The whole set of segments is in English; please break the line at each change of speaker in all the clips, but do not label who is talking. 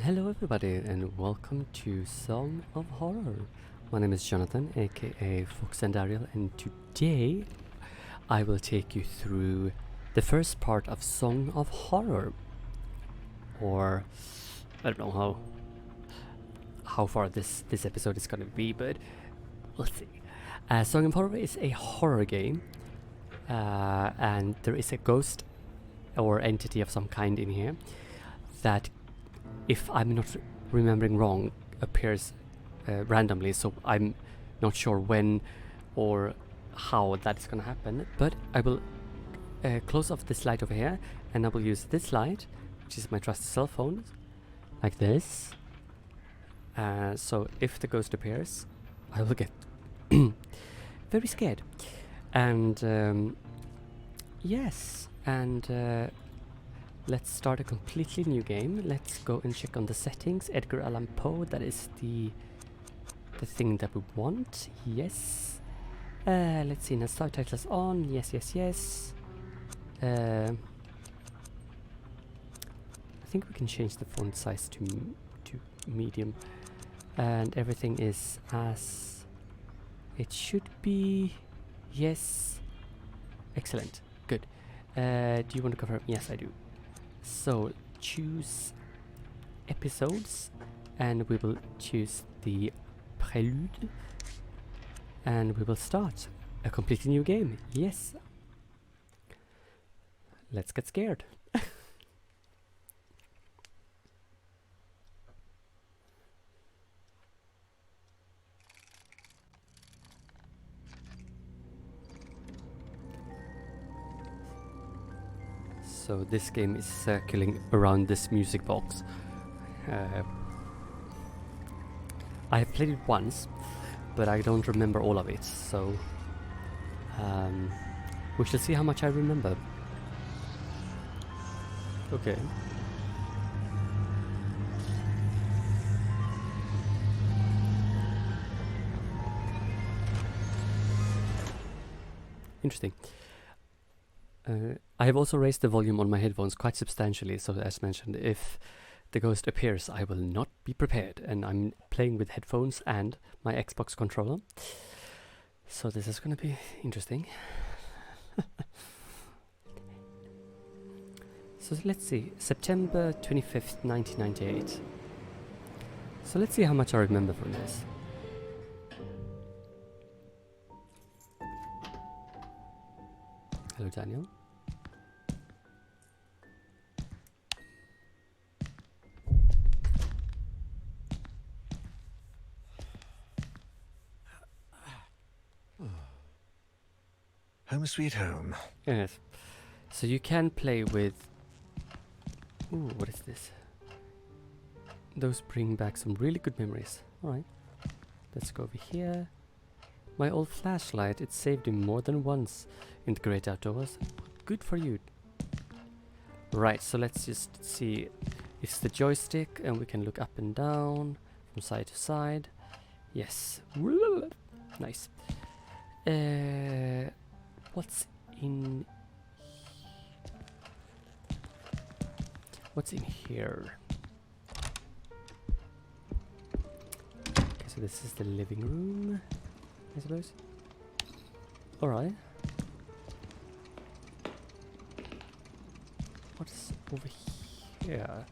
Hello everybody and welcome to Song of Horror. My name is Jonathan, aka Fox and Ariel, and today I will take you through the first part of Song of Horror. Or I don't know how far this episode is gonna be, but we'll see. Song of Horror is a horror game, and there is a ghost or entity of some kind in here that, if I'm not remembering wrong, appears randomly, so I'm not sure when or how that is gonna happen, but I will close off this light over here and I will use this light, which is my trusted cell phone, like this. So if the ghost appears, I will get very scared. And yes, and let's start a completely new game. Let's go and check on the settings. Edgar Allan Poe, that is the thing that we want. Yes. Let's see, now subtitles on. Yes, yes, yes. I think we can change the font size to medium. And everything is as it should be. Yes. Excellent. Good. Do you want to confirm? Yes, I do. So choose episodes and we will choose the prelude and we will start a completely new game. Yes. Let's get scared. So this game is circling around this music box. I have played it once, but I don't remember all of it, so we shall see how much I remember. Okay. Interesting. I have also raised the volume on my headphones quite substantially, so as mentioned, if the ghost appears, I will not be prepared. And I'm playing with headphones and my Xbox controller, so this is going to be interesting. So let's see, September 25th, 1998. So let's see how much I remember from this. Hello, Daniel.
Home sweet home.
Yes. So you can play with... Ooh, what is this? Those bring back some really good memories. Alright. Let's go over here. My old flashlight, it saved him more than once in the great outdoors. Good for you. Right, so let's just see. It's the joystick and we can look up and down from side to side. Yes. Nice. What's in here? Okay, so this is the living room, I suppose. Alright. What's over here?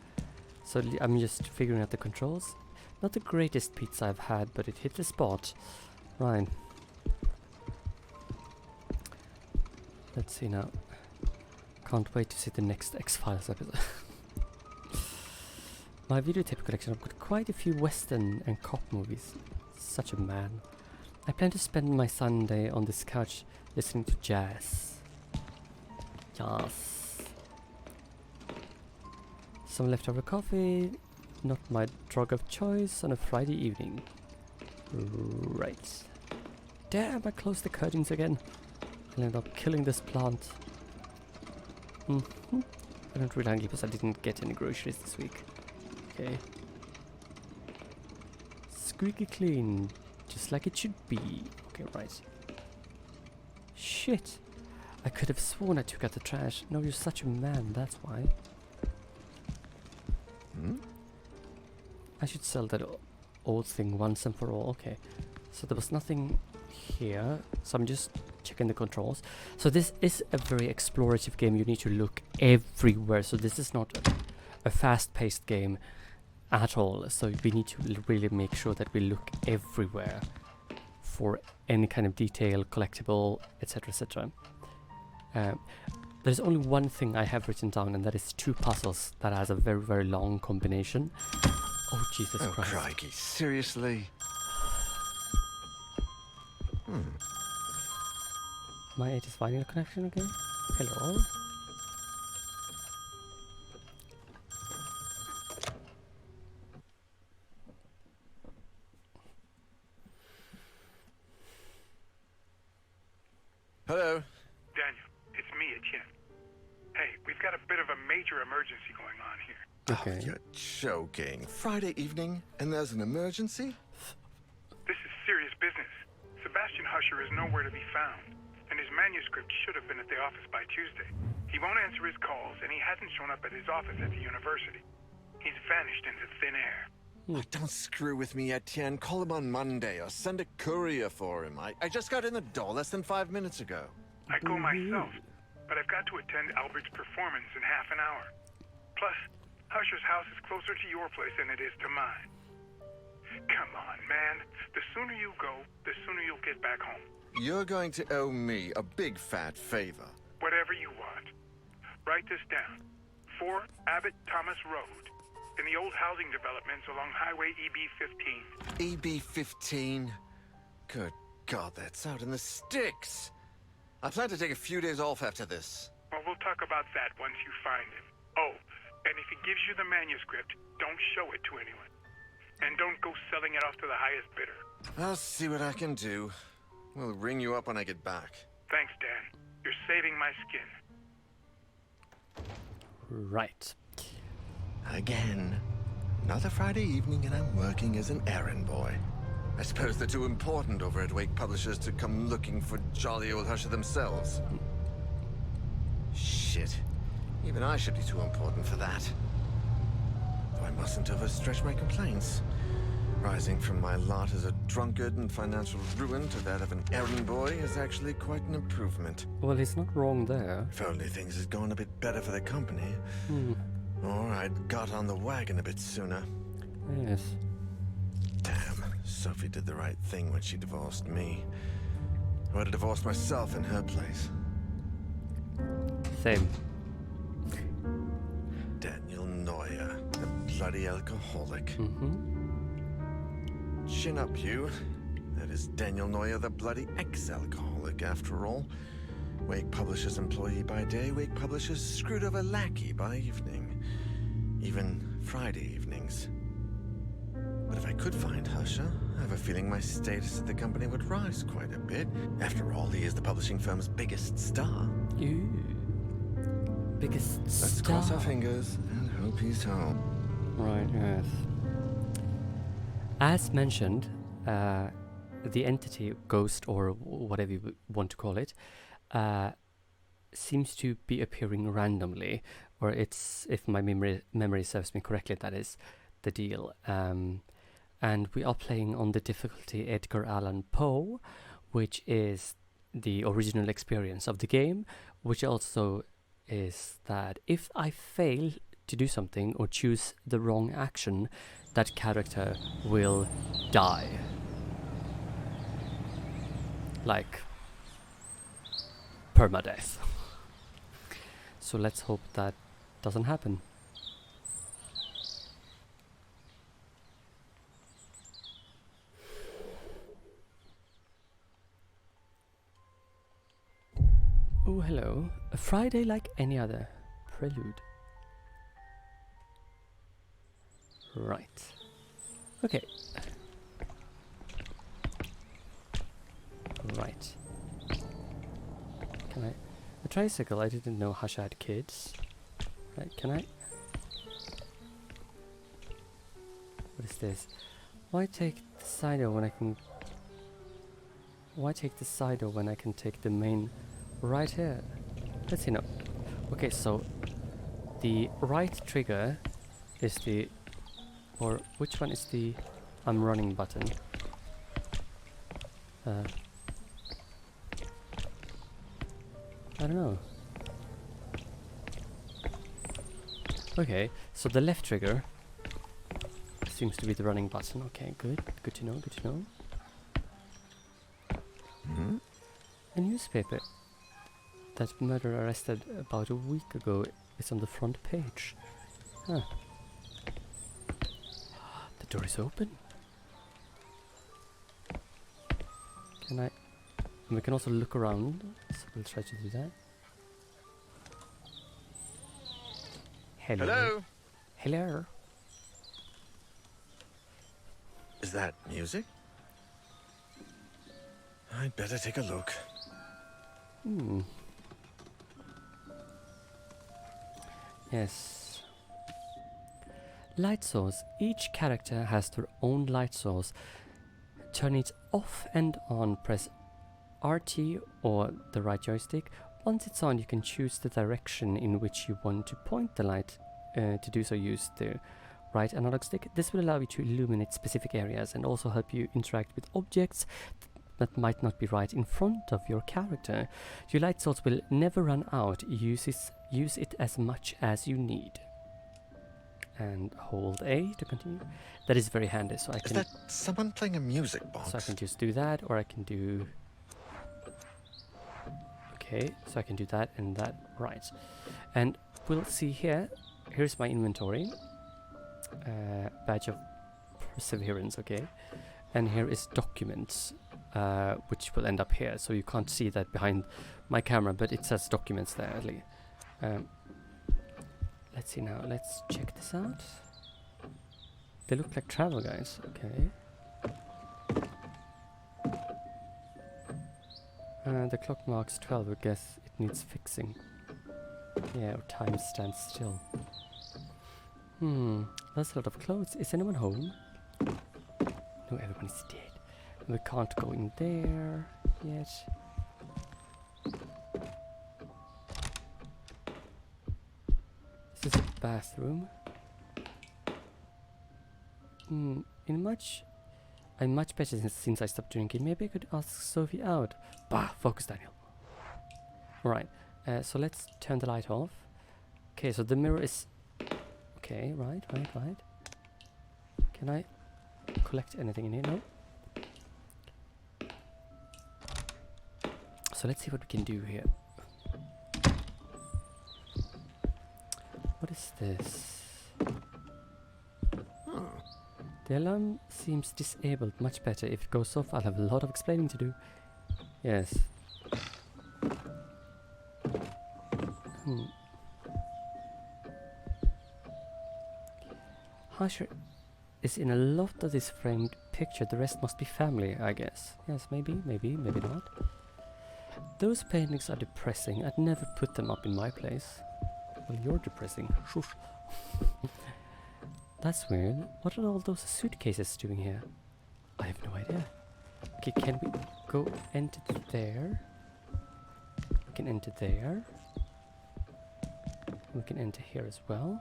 So I'm just figuring out the controls. Not the greatest pizza I've had, but it hit the spot. Right. Let's see now. Can't wait to see the next X-Files episode. My videotape collection, I've got quite a few western and cop movies. Such a man. I plan to spend my Sunday on this couch listening to jazz. Yes. Some leftover coffee. Not my drug of choice on a Friday evening. Right. Damn, I closed the curtains again. I'll end up killing this plant. I don't really hungry because I didn't get any groceries this week. Okay. Squeaky clean, just like it should be. Okay, right. Shit. I could have sworn I took out the trash. No, you're such a man, that's why. I should sell that old thing once and for all. Okay. So there was nothing here. So I'm just checking the controls. So this is a very explorative game. You need to look everywhere. So this is not a fast-paced game at all. So we need to really make sure that we look everywhere for any kind of detail, collectible, etc., etc. There's only one thing I have written down, and that is 2 puzzles that has a very, very long combination. Oh, Jesus Christ.
Crikey, seriously?
My 8 is finding a connection again. Hello.
Hello?
Daniel, it's me, Etienne. Hey, we've got a bit of a major emergency going on here.
Okay.
Oh, you're joking. Friday evening, and there's an emergency?
This is serious business. Sebastian Husher is nowhere to be found, and his manuscript should have been at the office by Tuesday. He won't answer his calls, and he hasn't shown up at his office at the university. He's vanished into thin air.
Oh, don't screw with me, Etienne. Call him on Monday or send a courier for him. I just got in the door less than 5 minutes ago.
I go myself, but I've got to attend Albert's performance in half an hour. Plus, Husher's house is closer to your place than it is to mine. Come on, man. The sooner you go, the sooner you'll get back home.
You're going to owe me a big fat favor.
Whatever you want. Write this down. 4 Abbott Thomas Road, in the old housing developments along Highway EB-15.
EB-15? Good God, that's out in the sticks. I plan to take a few days off after this.
Well, we'll talk about that once you find him. Oh, and if he gives you the manuscript, don't show it to anyone. And don't go selling it off to the highest bidder.
I'll see what I can do. We'll ring you up when I get back.
Thanks, Dan. You're saving my skin.
Right.
Again. Another Friday evening and I'm working as an errand boy. I suppose they're too important over at Wake Publishers to come looking for jolly old Husher themselves. Shit. Even I should be too important for that. Though I mustn't overstretch my complaints. Rising from my lot as a drunkard and financial ruin to that of an errand boy is actually quite an improvement.
Well, he's not wrong there.
If only things had gone a bit better for the company. Or I'd got on the wagon a bit sooner.
Yes.
Damn, Sophie did the right thing when she divorced me. I would have divorced myself in her place.
Same.
Daniel Neuer, the bloody alcoholic.
Mm-hmm.
Chin up, you. That is Daniel Neuer, the bloody ex-alcoholic, after all. Wake Publishers employee by day, Wake Publishers screwed over lackey by evening. Even Friday evenings. But if I could find Husher, I have a feeling my status at the company would rise quite a bit. After all, he is the publishing firm's biggest star.
Ooh. Biggest
Let's
star.
cross our fingers and hope he's home.
Right, yes. As mentioned, the entity, ghost, or whatever you want to call it, seems to be appearing randomly, or it's, if my memory serves me correctly, that is the deal. And we are playing on the difficulty Edgar Allan Poe, which is the original experience of the game, which also is that if I fail to do something or choose the wrong action, that character will die. Like permadeath. So let's hope that doesn't happen. Oh, hello. A Friday like any other. Prelude. Right. Okay. Right. Can I... A tricycle, I didn't know Husher had kids. Right, can I... What is this? Why take the side door when I can... Why take the side door when I can take the main right here? Let's see now. Okay, so the right trigger is the Or which one is the I'm running button? I don't know. Okay, so the left trigger seems to be the running button. Okay, good. Good to know, good to know.
Hmm?
A newspaper that murderer arrested about a week ago is on the front page. Huh. The door is open. Can I... And we can also look around, so we'll try to do that. Hello.
Hello?
Hello.
Is that music? I'd better take a look.
Hmm. Yes. Light source. Each character has their own light source. Turn it off and on. Press RT or the right joystick. Once it's on, you can choose the direction in which you want to point the light. To do so, use the right analog stick. This will allow you to illuminate specific areas and also help you interact with objects that might not be right in front of your character. Your light source will never run out. Use it as much as you need. And hold A to continue. That is very handy, so I
Is
can...
that someone playing a music box?
So I can just do that, or I can do... Okay, so I can do that and that, right. And we'll see here, here's my inventory. Badge of perseverance, okay. And here is documents, which will end up here. So you can't see that behind my camera, but it says documents there at least. Let's see now, let's check this out. They look like travel guides, okay. The clock marks 12, I guess it needs fixing. Yeah, or time stands still. That's a lot of clothes. Is anyone home? No, everyone is dead. We can't go in there yet. Is this a bathroom? I'm much better since I stopped drinking. Maybe I could ask Sophie out. Bah, focus, Daniel. Alright, so let's turn the light off. Okay, so the mirror is... Okay, right. Can I collect anything in here? No? So let's see what we can do here. What is this? The alarm seems disabled. Much better. If it goes off, I'll have a lot of explaining to do. Yes. Harsher is in a lot of this framed picture. The rest must be family, I guess. Yes, maybe not. Those paintings are depressing. I'd never put them up in my place. Well, you're depressing. Shush. That's weird. What are all those suitcases doing here? I have no idea. Okay, can we go enter there? We can enter there. We can enter here as well.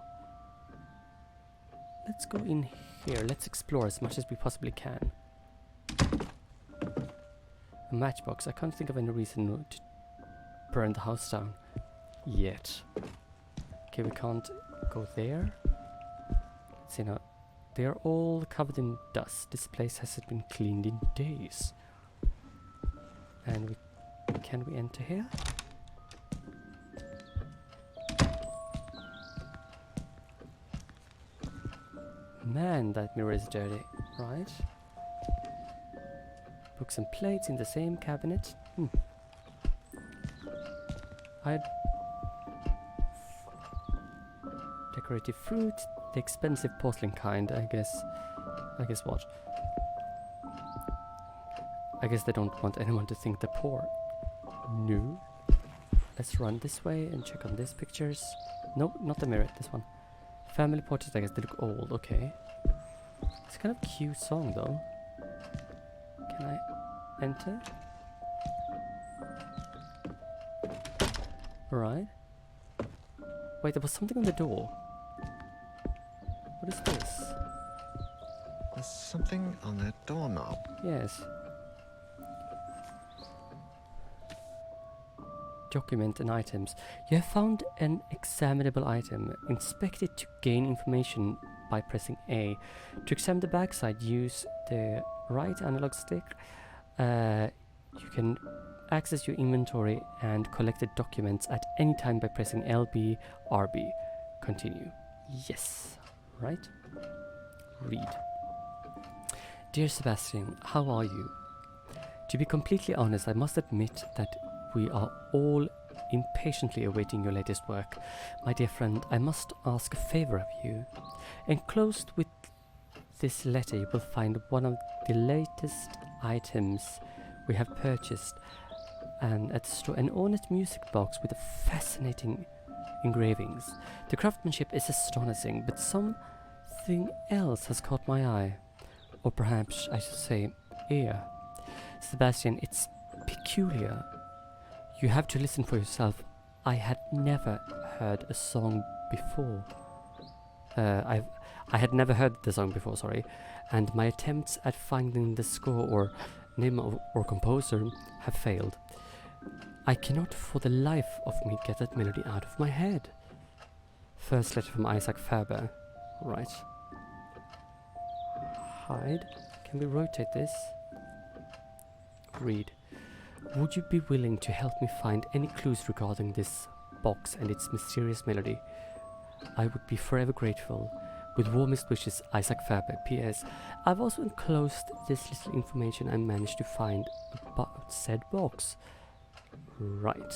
Let's go in here. Let's explore as much as we possibly can. A matchbox. I can't think of any reason to burn the house down yet. Okay, we can't go there. Let's see now. They are all covered in dust. This place hasn't been cleaned in days. And can we enter here? Man, that mirror is dirty, right? Books and plates in the same cabinet. Decorative fruit, the expensive porcelain kind, I guess what? I guess they don't want anyone to think they're poor. No. Let's run this way and check on these pictures. Nope, not the mirror, this one. Family portraits, I guess they look old, okay. It's kind of a cute song though. Can I enter? Alright. Wait, there was something on the door. What is this?
There's something on that doorknob.
Yes. Document and items. You have found an examinable item. Inspect it to gain information by pressing A. To examine the backside, use the right analog stick. You can access your inventory and collected documents at any time by pressing LB, RB. Continue. Yes. Right? Read. Dear Sebastian, how are you? To be completely honest, I must admit that we are all impatiently awaiting your latest work. My dear friend, I must ask a favor of you. Enclosed with this letter, you will find one of the latest items we have purchased, and at the store, an ornate music box with fascinating engravings. The craftsmanship is astonishing, but something else has caught my eye. Or perhaps I should say ear. Sebastian, it's peculiar. You have to listen for yourself. I had never heard a song before. I had never heard the song before, sorry, and my attempts at finding the score or name or composer have failed. I cannot for the life of me get that melody out of my head. First letter from Isaac Faber. Right. Hide. Can we rotate this? Read. Would you be willing to help me find any clues regarding this box and its mysterious melody? I would be forever grateful. With warmest wishes, Isaac Faber. P.S. I've also enclosed this little information I managed to find about said box. Right.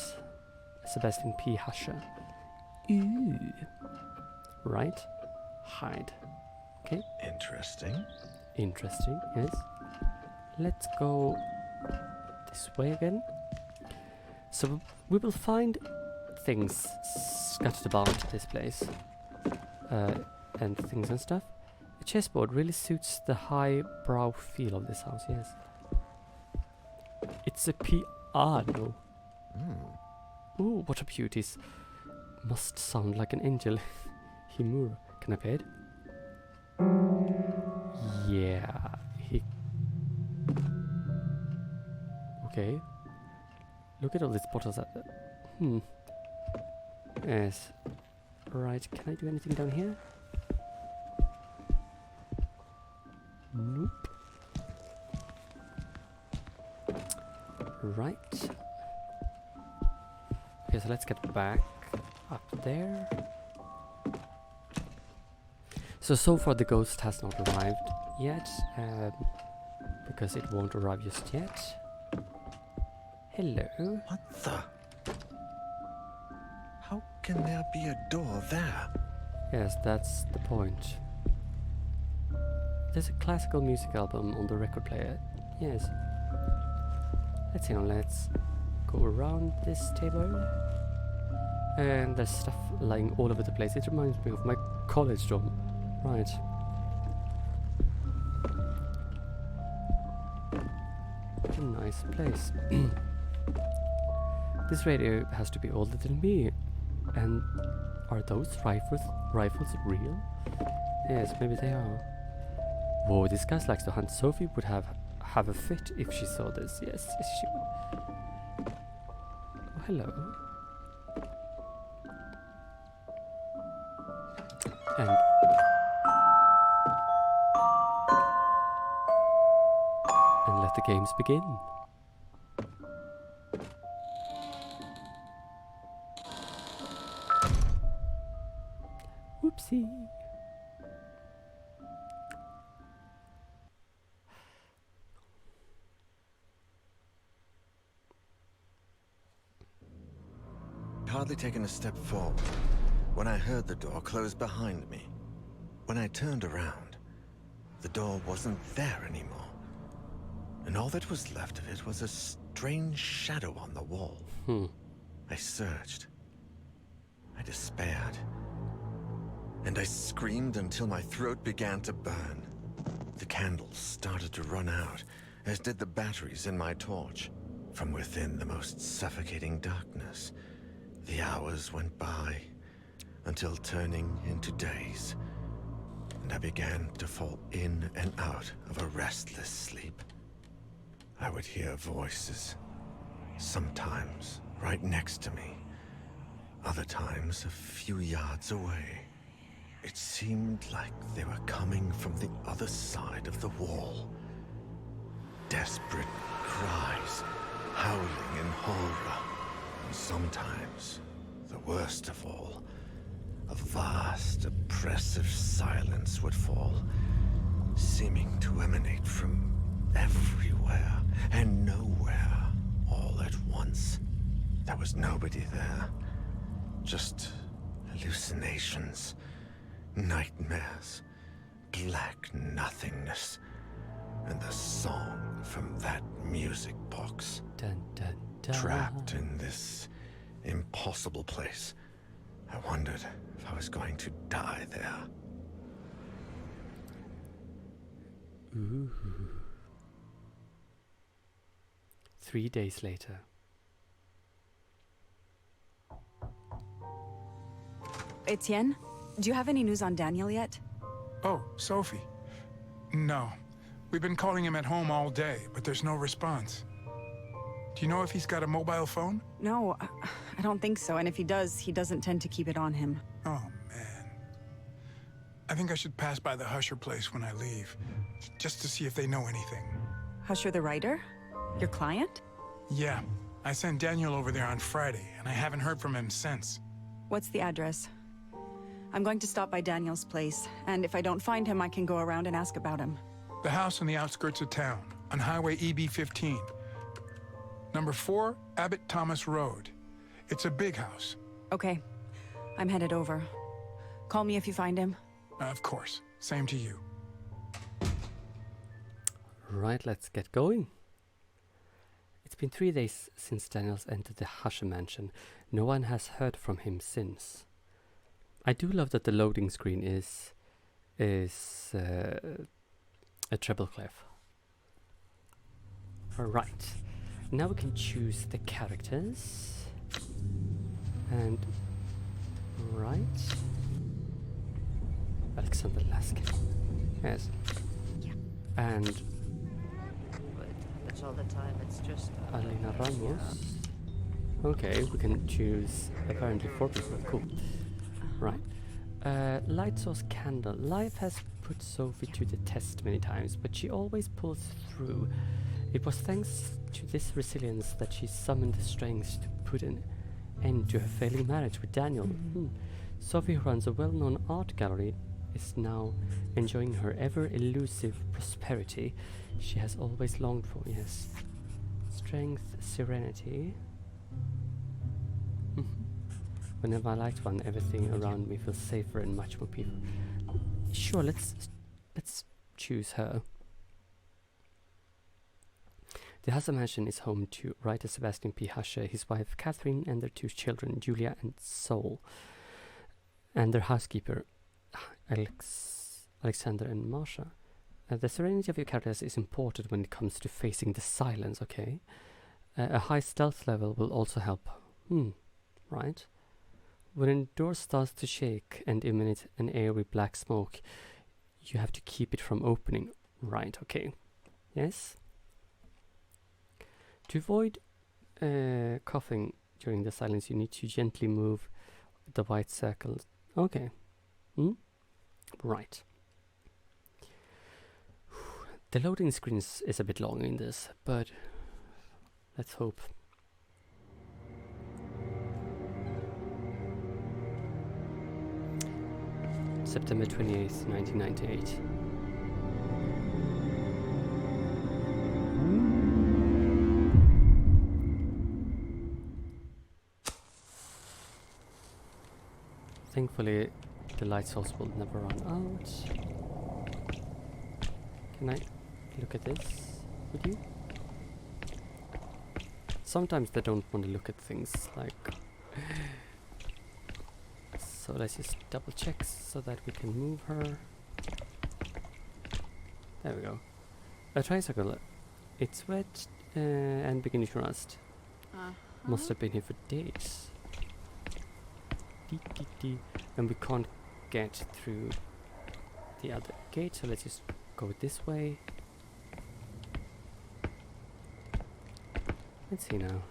Sebastian P. Hasher. Ooh. Right. Hide. Okay.
Interesting.
Interesting, yes. Let's go this way again. So we will find things scattered about this place. And things and stuff. The chessboard really suits the high-brow feel of this house, yes. It's a piano. Ooh, what a beauty. Must sound like an angel. Himura. Can I pay it? Yeah. Okay. Look at all these bottles. Yes. Right, can I do anything down here? Nope. Right. Okay, so let's get back up there. So far the ghost has not arrived yet, because it won't arrive just yet. Hello.
What the? How can there be a door there?
Yes, that's the point. There's a classical music album on the record player. Yes. Let's let's go around this table. And there's stuff lying all over the place. It reminds me of my college dorm. Right. What a nice place. This radio has to be older than me. And are those rifles real? Yes, maybe they are. Whoa, this guy likes to hunt. Sophie would have a fit if she saw this. Yes, she would. Oh, hello. And let the games begin. Whoopsie.
Hardly taken a step forward when I heard the door close behind me. When I turned around, the door wasn't there anymore. And all that was left of it was a strange shadow on the wall. I searched. I despaired. And I screamed until my throat began to burn. The candles started to run out, as did the batteries in my torch. From within the most suffocating darkness, the hours went by, until turning into days, and I began to fall in and out of a restless sleep. I would hear voices, sometimes right next to me, other times a few yards away. It seemed like they were coming from the other side of the wall. Desperate cries, howling in horror. And sometimes, the worst of all, a vast, oppressive silence would fall, seeming to emanate from everywhere and nowhere all at once. There was nobody there, just hallucinations, nightmares, black nothingness, and the song from that music box.
Dun, dun, dun.
Trapped in this impossible place, I wondered if I was going to die there.
Ooh. 3 days later.
Etienne, do you have any news on Daniel yet?
Oh, Sophie. No. We've been calling him at home all day, but there's no response. Do you know if he's got a mobile phone?
No, I don't think so. And if he does, he doesn't tend to keep it on him.
Oh, man. I think I should pass by the Husher place when I leave, just to see if they know anything.
Husher the writer? Your client?
Yeah. I sent Daniel over there on Friday, and I haven't heard from him since.
What's the address? I'm going to stop by Daniel's place, and if I don't find him, I can go around and ask about him.
The house on the outskirts of town, on Highway EB-15. Number 4, Abbott Thomas Road. It's a big house.
Okay. I'm headed over. Call me if you find him.
Of course. Same to you.
Right, let's get going. It's been 3 days since Daniel's entered the Husher mansion. No one has heard from him since. I do love that the loading screen is a treble clef. Alright, now we can choose the characters. And right, Alexander Laskin. Yes.
Yeah.
And
It happens all the time. It's just
Alina Ramos. Okay, we can choose apparently 4 people. Cool. Right. Light source candle. Life has put Sophie to the test many times, but she always pulls through. It was thanks to this resilience that she summoned the strength to put an end to her failing marriage with Daniel. Sophie, who runs a well-known art gallery, is now enjoying her ever-elusive prosperity she has always longed for. Yes. Strength, serenity. Whenever I liked one, everything around me feels safer and much more peaceful. Sure, let's choose her. The Husher mansion is home to writer Sebastian P. Husher, his wife Catherine, and their 2 children, Julia and Sol, and their housekeeper, Alexander and Marsha. The serenity of your characters is important when it comes to facing the silence, okay? A high stealth level will also help. Right? When a door starts to shake and emanate an airy black smoke, you have to keep it from opening. Right, okay. Yes? To avoid coughing during the silence, you need to gently move the white circles. Okay. Right. The loading screen is a bit long in this, but let's hope. September 28th, 1998. Thankfully, the light source will never run out. Can I look at this with you? Sometimes they don't want to look at things like... So let's just double check so that we can move her. There we go. A tricycle. It's wet and beginning to rust. Must have been here for days. And we can't get through the other gate, so let's just go this way. Let's see now.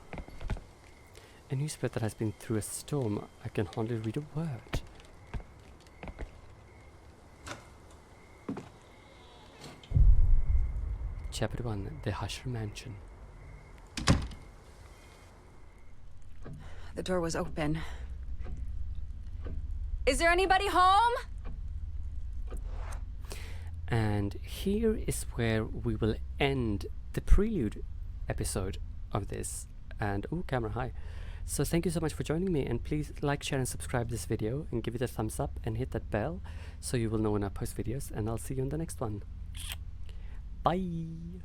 A newspaper that has been through a storm. I can hardly read a word. Chapter 1, The Husher Mansion.
The door was open. Is there anybody home?
And here is where we will end the prelude episode of this. And oh, camera, hi. So thank you so much for joining me, and please like, share and subscribe this video and give it a thumbs up and hit that bell so you will know when I post videos, and I'll see you in the next one. Bye.